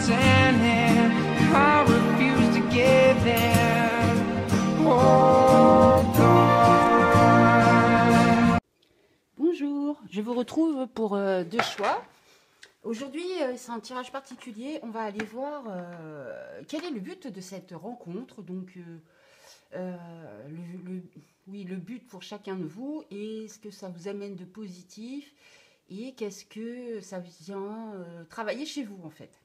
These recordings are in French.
standing. I refuse to give in. Hold on. Bonjour, je vous retrouve pour deux choix. Aujourd'hui, c'est un tirage particulier. On va aller voir quel est le but de cette rencontre. Donc, le but pour chacun de vous et ce que ça vous amène de positif et qu'est-ce que ça vient travailler chez vous en fait.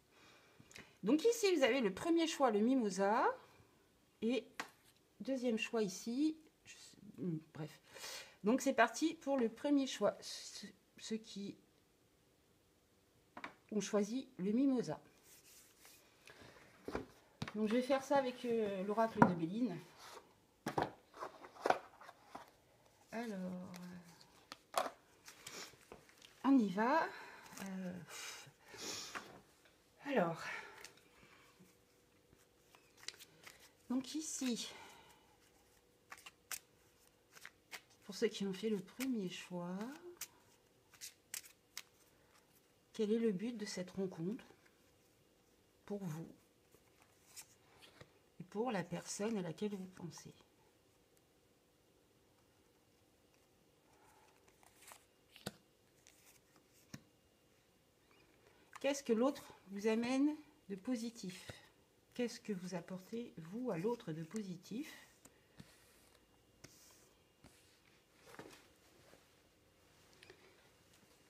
Donc ici, vous avez le premier choix, le mimosa, et deuxième choix ici. Bref. Donc c'est parti pour le premier choix. Ceux qui ont choisi le mimosa. Donc je vais faire ça avec l'oracle de Béline. Alors, on y va. Alors, donc ici, pour ceux qui ont fait le premier choix, quel est le but de cette rencontre pour vous et pour la personne à laquelle vous pensez? Qu'est-ce que l'autre vous amène de positif? Qu'est-ce que vous apportez, vous, à l'autre de positif?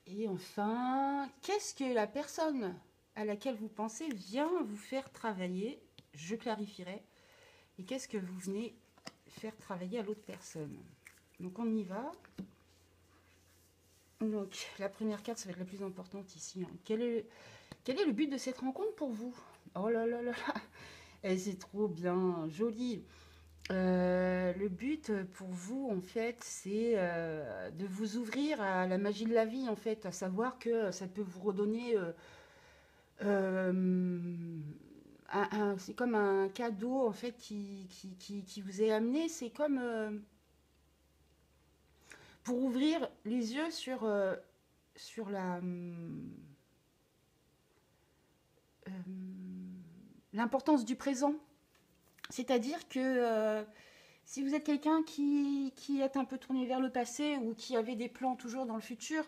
Et enfin, qu'est-ce que la personne à laquelle vous pensez vient vous faire travailler? Je clarifierai. Et qu'est-ce que vous venez faire travailler à l'autre personne? Donc on y va. Donc la première carte, ça va être la plus importante ici. Hein. Quel est le but de cette rencontre pour vous? Oh là là là là, c'est trop bien, joli. Le but pour vous, en fait, c'est de vous ouvrir à la magie de la vie, en fait, à savoir que ça peut vous redonner... c'est comme un cadeau, en fait, qui vous est amené. C'est comme pour ouvrir les yeux sur l'importance du présent. C'est-à-dire que si vous êtes quelqu'un qui est un peu tourné vers le passé ou qui avait des plans toujours dans le futur,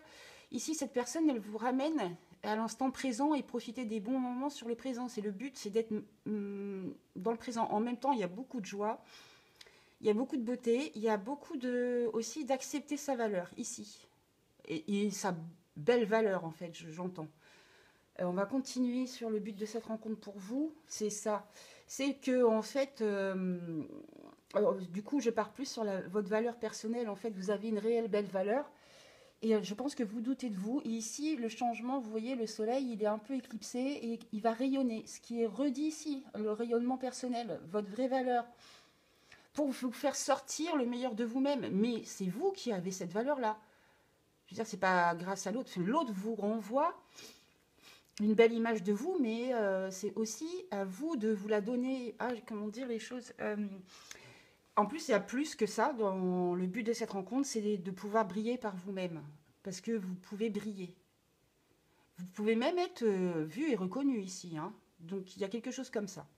ici, cette personne, elle vous ramène à l'instant présent et profiter des bons moments sur le présent. C'est le but, c'est d'être dans le présent. En même temps, il y a beaucoup de joie, il y a beaucoup de beauté, il y a beaucoup aussi d'accepter sa valeur, ici. Et sa belle valeur, en fait, j'entends. On va continuer sur le but de cette rencontre pour vous. C'est ça. C'est que, en fait, du coup, je pars plus sur votre valeur personnelle. En fait, vous avez une réelle belle valeur. Et je pense que vous doutez de vous. Et ici, le changement, vous voyez, le soleil, il est un peu éclipsé et il va rayonner. Ce qui est redit ici, le rayonnement personnel, votre vraie valeur. Pour vous faire sortir le meilleur de vous-même. Mais c'est vous qui avez cette valeur-là. Je veux dire, c'est pas grâce à l'autre. L'autre vous renvoie une belle image de vous, mais c'est aussi à vous de vous la donner. Ah, comment dire les choses En plus, il y a plus que ça. Dans le but de cette rencontre, c'est de pouvoir briller par vous-même. Parce que vous pouvez briller. Vous pouvez même être vu et reconnu ici. Hein. Donc, il y a quelque chose comme ça.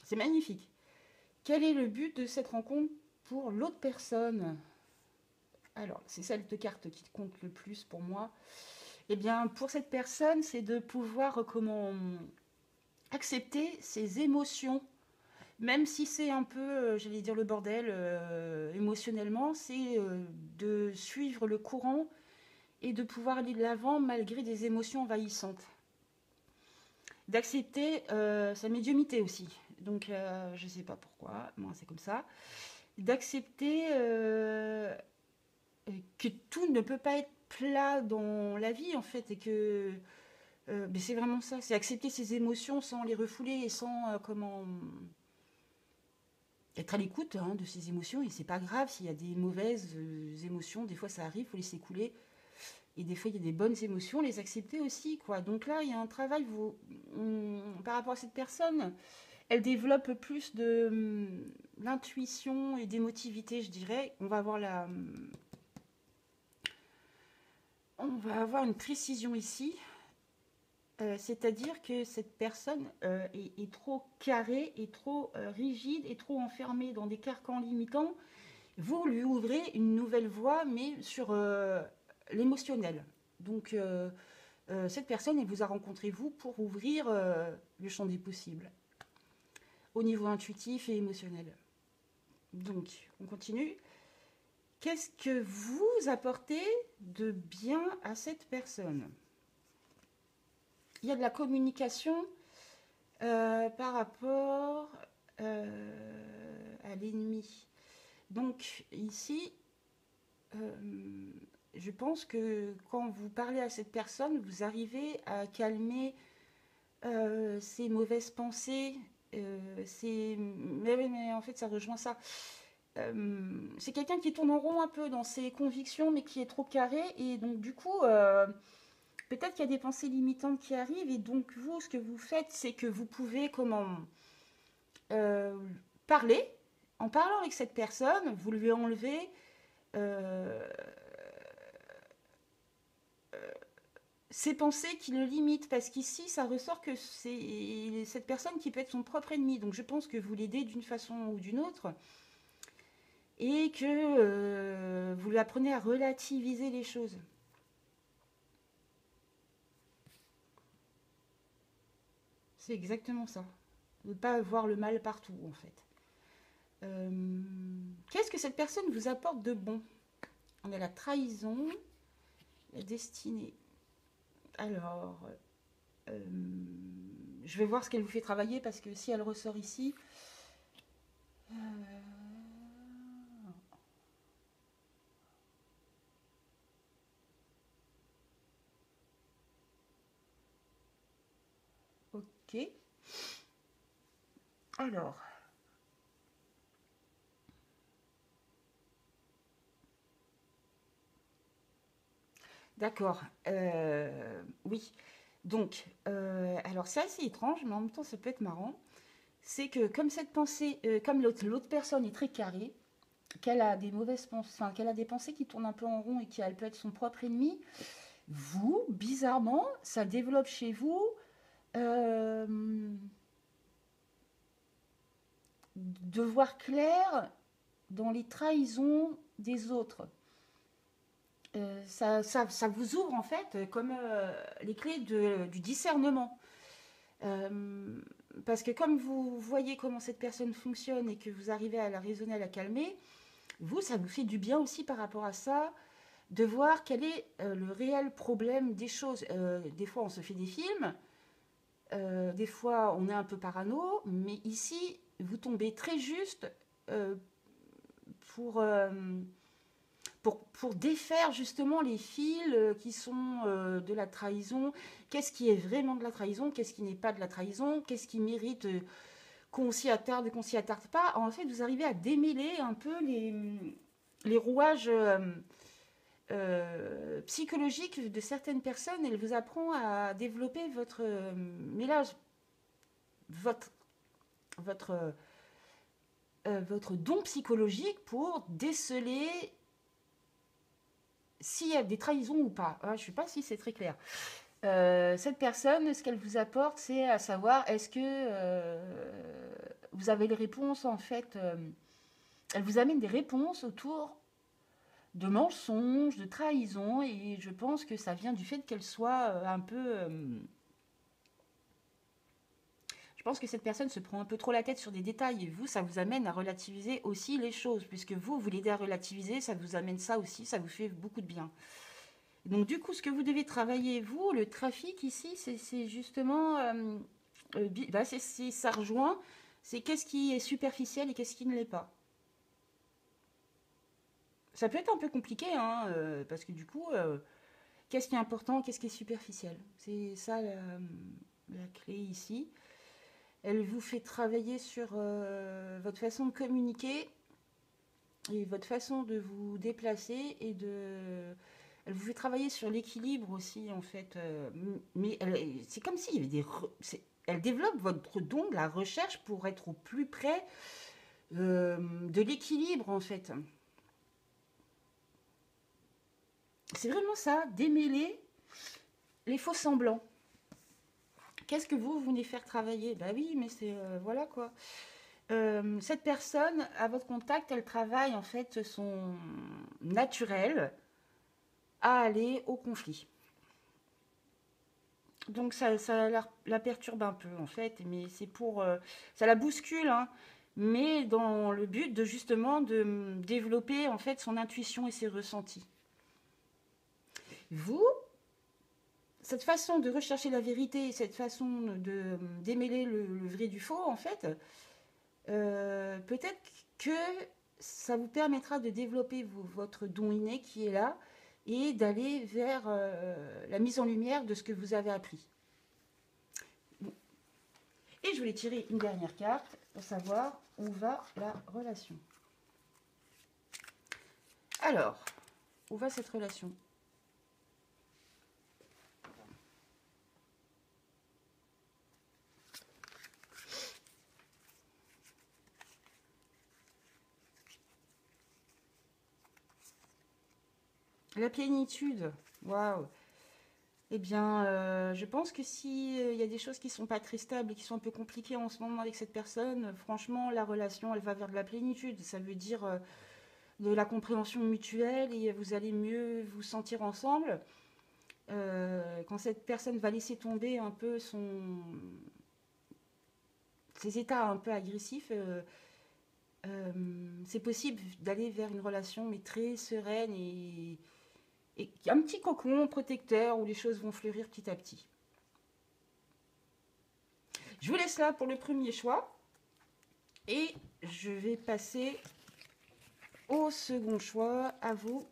C'est magnifique. Quel est le but de cette rencontre pour l'autre personne? Alors, c'est celle de carte qui compte le plus pour moi. Eh bien, pour cette personne, c'est de pouvoir accepter ses émotions. Même si c'est un peu, j'allais dire le bordel, émotionnellement, c'est de suivre le courant et de pouvoir aller de l'avant malgré des émotions envahissantes. D'accepter sa médiumnité aussi. Donc, je ne sais pas pourquoi, moi c'est comme ça. D'accepter que tout ne peut pas être plat dans la vie en fait et que mais c'est vraiment ça, c'est accepter ses émotions sans les refouler et sans être à l'écoute hein, de ses émotions. Et c'est pas grave s'il y a des mauvaises émotions, des fois ça arrive, il faut laisser couler. Et des fois il y a des bonnes émotions, les accepter aussi quoi. Donc là il y a un travail par rapport à cette personne, elle développe plus de l'intuition et d'émotivité, je dirais. On va avoir une précision ici. C'est-à-dire que cette personne est trop carrée, est trop rigide, est trop enfermée dans des carcans limitants. Vous lui ouvrez une nouvelle voie, mais sur l'émotionnel. Donc, cette personne, elle vous a rencontré, vous, pour ouvrir le champ des possibles, au niveau intuitif et émotionnel. Donc, on continue. Qu'est-ce que vous apportez de bien à cette personne? Il y a de la communication par rapport à l'ennemi. Donc, ici, je pense que quand vous parlez à cette personne, vous arrivez à calmer ses mauvaises pensées. Mais en fait, ça rejoint ça. C'est quelqu'un qui tourne en rond un peu dans ses convictions, mais qui est trop carré. Et donc, du coup, peut-être qu'il y a des pensées limitantes qui arrivent. Et donc, vous, ce que vous faites, c'est que vous pouvez, euh, parler. En parlant avec cette personne, vous lui enlevez euh, ces pensées qui le limitent, parce qu'ici ça ressort que c'est cette personne qui peut être son propre ennemi. Donc je pense que vous l'aidez d'une façon ou d'une autre et que vous lui apprenez à relativiser les choses. C'est exactement ça. Ne pas voir le mal partout en fait. Qu'est-ce que cette personne vous apporte de bon? On a la trahison, la destinée. Alors, euh, je vais voir ce qu'elle vous fait travailler parce que si elle ressort ici, euh, ok. Alors, d'accord. Oui. Donc, alors c'est assez étrange, mais en même temps ça peut être marrant. C'est que comme cette pensée, comme l'autre personne est très carrée, qu'elle a des mauvaises pensées, enfin qu'elle a des pensées qui tournent un peu en rond et qu'elle peut être son propre ennemi, vous, bizarrement, ça développe chez vous euh, de voir clair dans les trahisons des autres. Ça vous ouvre en fait comme les clés du discernement. Euh, Parce que comme vous voyez comment cette personne fonctionne et que vous arrivez à la raisonner, à la calmer, vous, ça vous fait du bien aussi par rapport à ça, de voir quel est le réel problème des choses. Des fois, on se fait des films, des fois, on est un peu parano, mais ici, vous tombez très juste euh, pour, euh, pour défaire justement les fils qui sont de la trahison. Qu'est-ce qui est vraiment de la trahison? Qu'est-ce qui n'est pas de la trahison? Qu'est-ce qui mérite qu'on s'y attarde, qu'on s'y attarde pas? En fait, vous arrivez à démêler un peu les rouages psychologiques de certaines personnes. Elle vous apprend à développer votre mélange, votre, votre, votre don psychologique pour déceler s'il y a des trahisons ou pas. Je ne sais pas si c'est très clair. Cette personne, ce qu'elle vous apporte, c'est à savoir, est-ce que vous avez les réponses en fait. Elle vous amène des réponses autour de mensonges, de trahisons, et je pense que ça vient du fait qu'elle soit un peu. Je pense que cette personne se prend un peu trop la tête sur des détails, et vous, ça vous amène à relativiser aussi les choses, puisque vous l'aidez à relativiser, ça vous amène ça aussi, ça vous fait beaucoup de bien. Donc du coup, ce que vous devez travailler, vous, le trafic ici, c'est justement, ça rejoint, c'est qu'est-ce qui est superficiel et qu'est-ce qui ne l'est pas. Ça peut être un peu compliqué, hein, parce que du coup, qu'est-ce qui est important, qu'est-ce qui est superficiel? C'est ça la clé ici. Elle vous fait travailler sur votre façon de communiquer et votre façon de vous déplacer et de... Elle vous fait travailler sur l'équilibre aussi, en fait. Mais c'est comme s'il y avait elle développe votre don de la recherche pour être au plus près de l'équilibre, en fait. C'est vraiment ça, démêler les faux semblants. Qu'est-ce que vous venez faire travailler? Bah oui, mais c'est... voilà quoi. Cette personne, à votre contact, elle travaille en fait son naturel à aller au conflit. Donc ça la perturbe un peu en fait, mais c'est pour... ça la bouscule, hein, mais dans le but de justement de développer en fait son intuition et ses ressentis. Vous, cette façon de rechercher la vérité, cette façon de démêler le vrai du faux, en fait, peut-être que ça vous permettra de développer votre don inné qui est là et d'aller vers la mise en lumière de ce que vous avez appris. Bon. Et je voulais tirer une dernière carte pour savoir où va la relation. Alors, où va cette relation? La plénitude, waouh! Eh bien, je pense que si il y a des choses qui sont pas très stables et qui sont un peu compliquées en ce moment avec cette personne, franchement, la relation, elle va vers de la plénitude. Ça veut dire de la compréhension mutuelle et vous allez mieux vous sentir ensemble. Quand cette personne va laisser tomber un peu ses états un peu agressifs, c'est possible d'aller vers une relation mais très sereine et un petit cocon protecteur où les choses vont fleurir petit à petit. Je vous laisse là pour le premier choix et je vais passer au second choix, à vous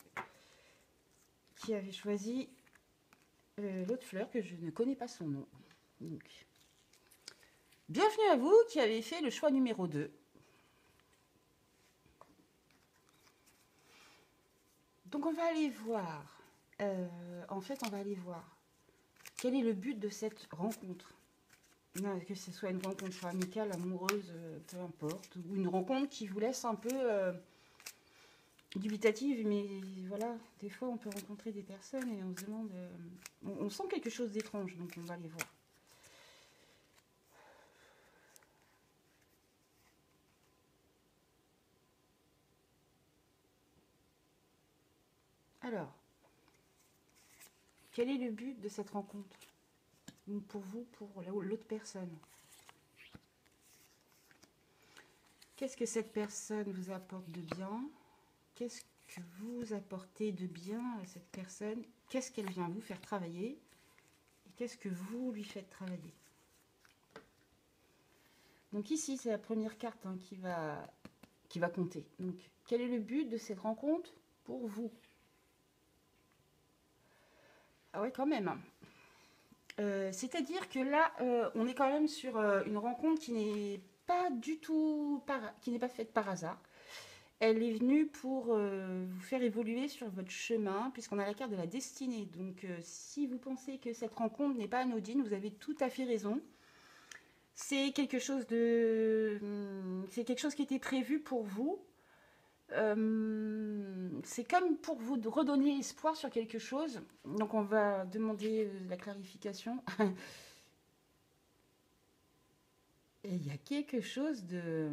qui avez choisi l'autre fleur que je ne connais pas son nom. Donc, bienvenue à vous qui avez fait le choix numéro 2. Donc on va aller voir, en fait on va aller voir quel est le but de cette rencontre. Non, que ce soit une rencontre amicale, amoureuse, peu importe, ou une rencontre qui vous laisse un peu dubitative, mais voilà, des fois on peut rencontrer des personnes et on se demande, on sent quelque chose d'étrange, donc on va les voir. Alors, quel est le but de cette rencontre? Pour vous, pour l'autre personne. Qu'est-ce que cette personne vous apporte de bien? Qu'est-ce que vous apportez de bien à cette personne? Qu'est-ce qu'elle vient vous faire travailler? Et qu'est-ce que vous lui faites travailler? Donc ici, c'est la première carte hein, qui va compter. Donc, quel est le but de cette rencontre pour vous? Ah ouais, quand même. C'est-à-dire que là, on est quand même sur une rencontre qui n'est pas du tout, qui n'est pas faite par hasard. Elle est venue pour vous faire évoluer sur votre chemin, puisqu'on a la carte de la destinée. Donc, si vous pensez que cette rencontre n'est pas anodine, vous avez tout à fait raison. C'est quelque chose c'est quelque chose qui était prévu pour vous. C'est comme pour vous de redonner espoir sur quelque chose. Donc, on va demander la clarification. Et il y a quelque chose de...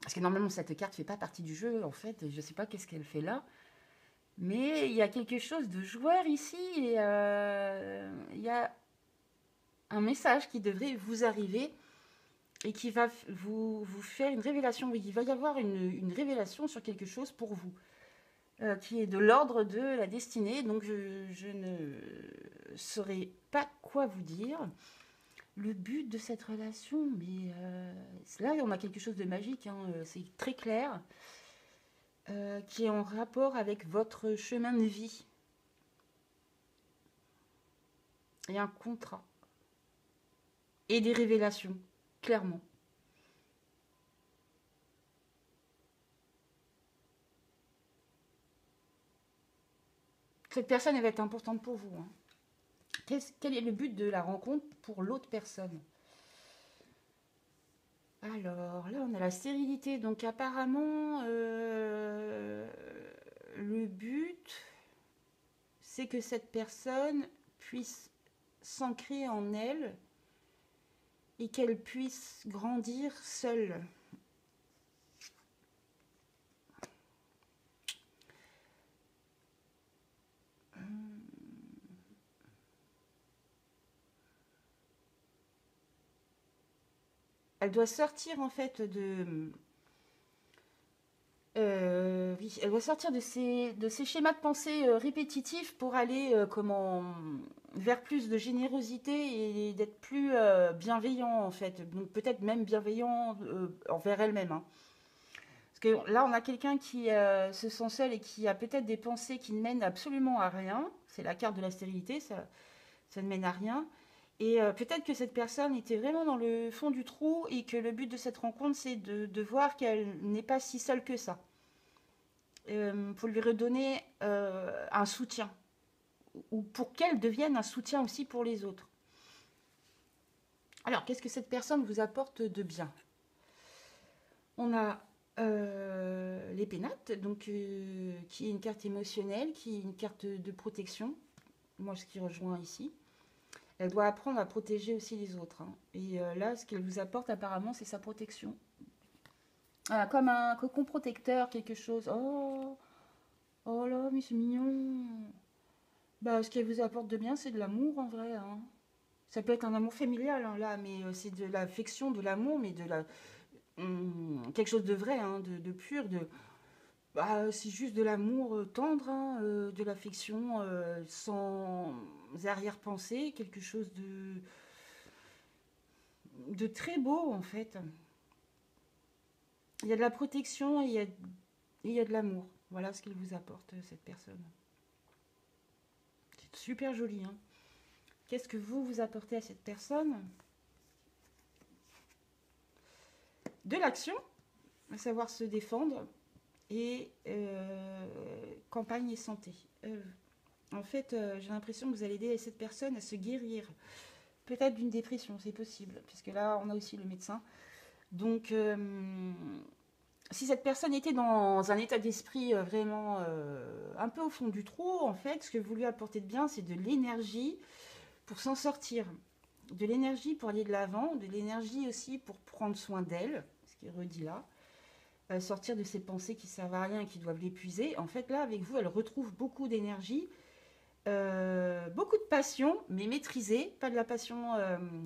Parce que normalement, cette carte ne fait pas partie du jeu, en fait. Je ne sais pas qu'est-ce qu'elle fait là. Mais il y a quelque chose de joueur ici. Et il y a un message qui devrait vous arriver et qui va vous faire une révélation. Il va y avoir une révélation sur quelque chose pour vous. Qui est de l'ordre de la destinée. Donc, je ne saurais pas quoi vous dire. Le but de cette relation, mais là on a quelque chose de magique, hein, c'est très clair, qui est en rapport avec votre chemin de vie. Il y a un contrat et des révélations, clairement. Cette personne, elle va être importante pour vous. Hein. Quel est le but de la rencontre pour l'autre personne? Alors, là, on a la stérilité. Donc, apparemment, le but, c'est que cette personne puisse s'ancrer en elle et qu'elle puisse grandir seule. Elle doit sortir en fait oui, elle doit sortir de ces schémas de pensée répétitifs pour aller vers plus de générosité et d'être plus bienveillant en fait. Donc peut-être même bienveillant envers elle-même, hein. Parce que là, on a quelqu'un qui se sent seul et qui a peut-être des pensées qui ne mènent absolument à rien. C'est la carte de la stérilité, ça ne mène à rien. Et peut-être que cette personne était vraiment dans le fond du trou et que le but de cette rencontre, c'est de voir qu'elle n'est pas si seule que ça. Pour lui redonner un soutien. Ou pour qu'elle devienne un soutien aussi pour les autres. Alors, qu'est-ce que cette personne vous apporte de bien? On a les pénates, donc, qui est une carte émotionnelle, qui est une carte de protection. Moi, ce qui rejoint ici. Elle doit apprendre à protéger aussi les autres, hein. Et là, ce qu'elle vous apporte apparemment, c'est sa protection. Ah, comme un cocon protecteur, quelque chose. Oh, oh là, mais c'est mignon. Bah, ce qu'elle vous apporte de bien, c'est de l'amour en vrai, hein. Ça peut être un amour familial, hein, là, mais c'est de l'affection, de l'amour, mais quelque chose de vrai, hein, de pur, bah, c'est juste de l'amour tendre, hein, de l'affection sans arrière-pensée, quelque chose de très beau en fait. Il y a de la protection et il y a de l'amour. Voilà ce qu'il vous apporte, cette personne. C'est super joli, hein. Qu'est-ce que vous apportez à cette personne? De l'action, à savoir se défendre, et campagne et santé. En fait, j'ai l'impression que vous allez aider cette personne à se guérir. Peut-être d'une dépression, c'est possible, puisque là, on a aussi le médecin. Donc, si cette personne était dans un état d'esprit vraiment un peu au fond du trou, en fait, ce que vous lui apportez de bien, c'est de l'énergie pour s'en sortir. De l'énergie pour aller de l'avant, de l'énergie aussi pour prendre soin d'elle, ce qui est redit là. Sortir de ces pensées qui ne servent à rien et qui doivent l'épuiser. En fait, là, avec vous, elle retrouve beaucoup d'énergie, beaucoup de passion, mais maîtrisée, pas de la passion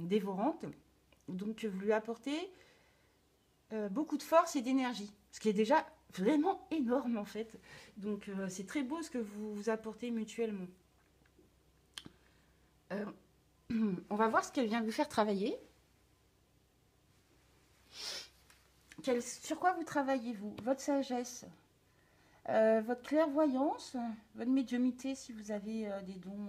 dévorante. Donc, vous lui apportez beaucoup de force et d'énergie, ce qui est déjà vraiment énorme, en fait. Donc, c'est très beau ce que vous vous apportez mutuellement. On va voir ce qu'elle vient vous faire travailler. Sur quoi vous travaillez, vous? Votre sagesse, votre clairvoyance, votre médiumnité, si vous avez des dons,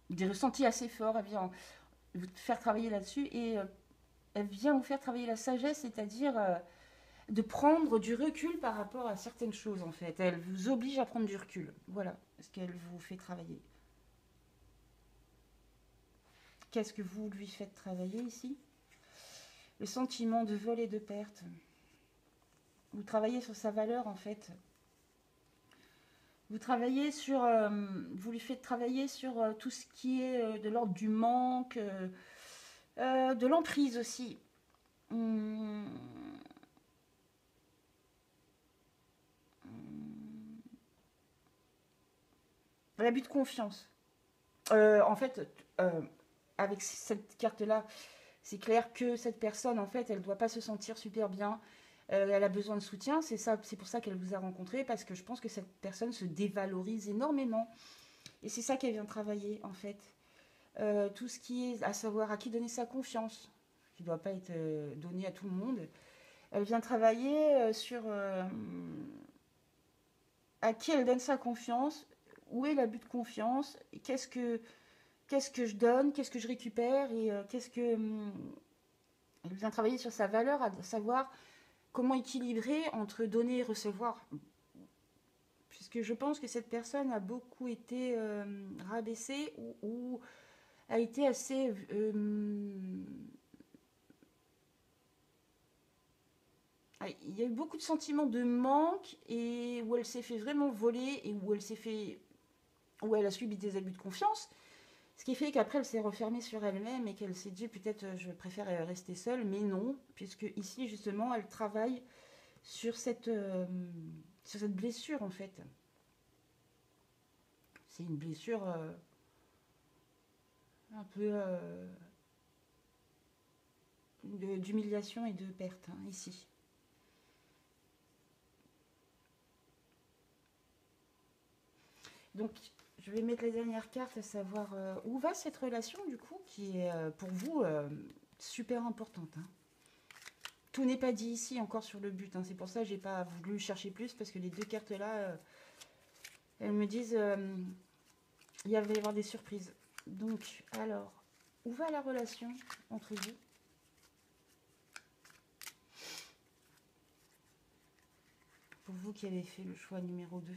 des ressentis assez forts, elle vient vous faire travailler là-dessus et elle vient vous faire travailler la sagesse, c'est-à-dire de prendre du recul par rapport à certaines choses, en fait. Elle vous oblige à prendre du recul. Voilà ce qu'elle vous fait travailler. Qu'est-ce que vous lui faites travailler ici? Le sentiment de vol et de perte. Vous travaillez sur sa valeur, en fait. Vous travaillez sur... vous lui faites travailler sur tout ce qui est de l'ordre du manque, de l'emprise aussi. L'abus de confiance. En fait, avec cette carte-là, c'est clair que cette personne, en fait, elle ne doit pas se sentir super bien. Elle a besoin de soutien. C'est pour ça qu'elle vous a rencontré, parce que je pense que cette personne se dévalorise énormément. Et c'est ça qu'elle vient travailler, en fait. Tout ce qui est à savoir à qui donner sa confiance, qui ne doit pas être donné à tout le monde. Elle vient travailler sur à qui elle donne sa confiance, où est l'abus de confiance, qu'est-ce que je donne, qu'est-ce que je récupère, et elle vient travailler sur sa valeur, à savoir comment équilibrer entre donner et recevoir. Puisque je pense que cette personne a beaucoup été rabaissée ou a été assez il y a eu beaucoup de sentiments de manque et où elle s'est fait vraiment voler et où elle a subi des abus de confiance. Ce qui fait qu'après, elle s'est refermée sur elle-même et qu'elle s'est dit peut-être je préfère rester seule, mais non, puisque ici, justement, elle travaille sur cette blessure, en fait. C'est une blessure un peu d'humiliation et de perte, hein, ici. Donc, je vais mettre la dernière carte, à savoir où va cette relation, du coup, qui est pour vous super importante. Hein. Tout n'est pas dit ici encore sur le but. Hein. C'est pour ça que je n'ai pas voulu chercher plus, parce que les deux cartes-là, elles me disent il va y avoir des surprises. Donc, alors, où va la relation entre vous? Pour vous qui avez fait le choix numéro 2.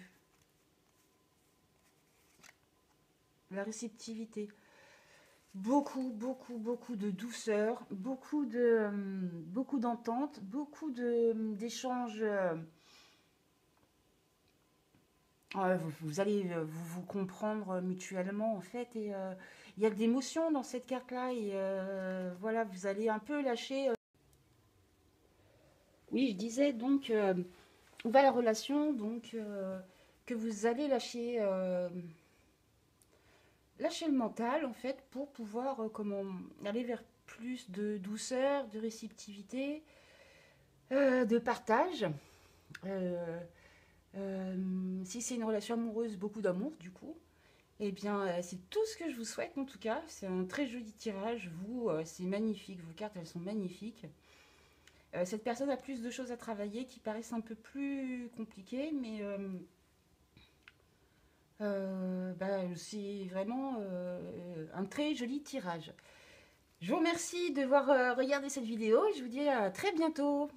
La réceptivité. Beaucoup de douceur, beaucoup d'entente, beaucoup d'échanges. Vous allez vous comprendre mutuellement, en fait. Et il y a de l'émotion dans cette carte-là. Et voilà, vous allez un peu lâcher. Oui, je disais donc, où va la relation? Donc, que vous allez lâcher le mental, en fait, pour pouvoir aller vers plus de douceur, de réceptivité, de partage. Si c'est une relation amoureuse, beaucoup d'amour, du coup. Eh bien, c'est tout ce que je vous souhaite, en tout cas. C'est un très joli tirage. Vous, c'est magnifique. Vos cartes, elles sont magnifiques. Cette personne a plus de choses à travailler qui paraissent un peu plus compliquées, mais c'est vraiment un très joli tirage. Je vous remercie de voir regardé cette vidéo et je vous dis à très bientôt.